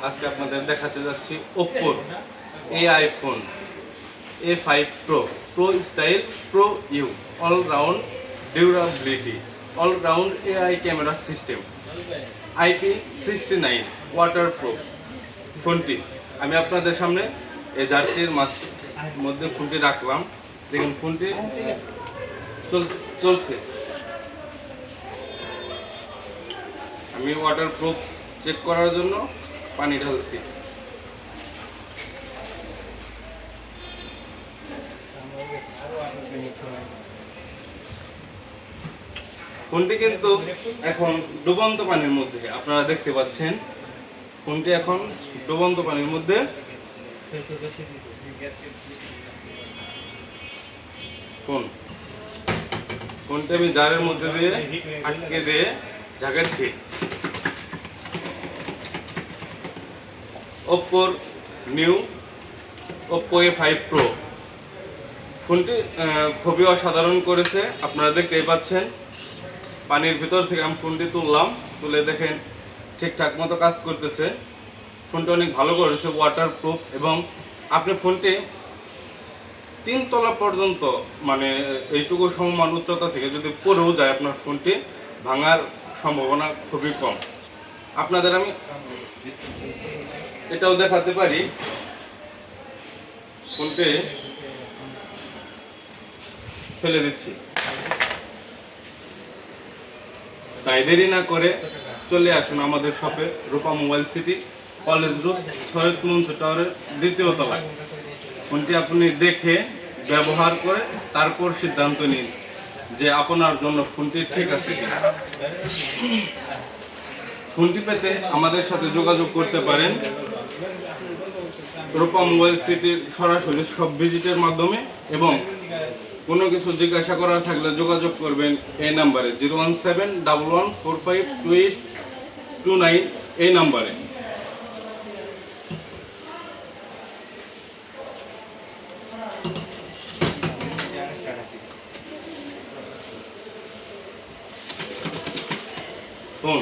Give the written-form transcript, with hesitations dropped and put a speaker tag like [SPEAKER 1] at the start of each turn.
[SPEAKER 1] আজকে আপনাদের দেখাতে যাচ্ছি ওপ্পোর AI phone A5 Pro Pro Style Pro U All-Round Durability All-Round AI Camera System IP69 Waterproof ফোনটি আমি আপনাদের সামনে এই জারটির মধ্যে ফোনটি রাখলাম। দেখুন ফোনটি চলছে। আমি ওয়াটারপ্রুফ চেক করার জন্য পানি ঢালছি। ফোনটি কিন্তু এখন ডুবন্ত পানির মধ্যে, আপনারা দেখতে পাচ্ছেন ফোনটি এখন ডুবন্ত পানির মধ্যে। ফোনটি আমি জারের মধ্যে দিয়ে আটকে দিয়ে ঝাঁকাচ্ছি। ওপ্পোর নিউ ওপ্পো A5 Pro ফোনটি খুবই অসাধারণ করেছে, আপনারা দেখতেই পাচ্ছেন। পানির ভিতর থেকে আমি ফোনটি তুললাম, তুলে দেখেন ঠিকঠাক মতো কাজ করতেছে। ফোনটি অনেক ভালো করেছে, ওয়াটারপ্রুফ, এবং আপনি ফোনটি 3 তলা পর্যন্ত, মানে এইটুকু সমমান উচ্চতা থেকে যদি পড়েও যায় আপনার ফোনটি ভাঙার সম্ভাবনা খুবই কম। আপনাদের আমি এটাও দেখাতে পারি। ফোনটি ফেলে দিচ্ছি। তাই দেরি না করে চলে আসুন আমাদের শপে, Rupa mobile city, college road, Syed Mansur টাওয়ারের 2য় তলায়। ফোনটি আপনি দেখে ব্যবহার করে তারপর সিদ্ধান্ত নিন যে আপনার জন্য ফোনটি ঠিক আছে কিনা। ফোনটি পেতে আমাদের সাথে যোগাযোগ করতে পারেন রূপা মোবাইল সিটির সরাসরি শপ ভিজিটের মাধ্যমে, এবং কোনো কিছু জিজ্ঞাসা করার থাকলে যোগাযোগ করবেন এই নাম্বারে 01711452829 এই নাম্বারে। ফোন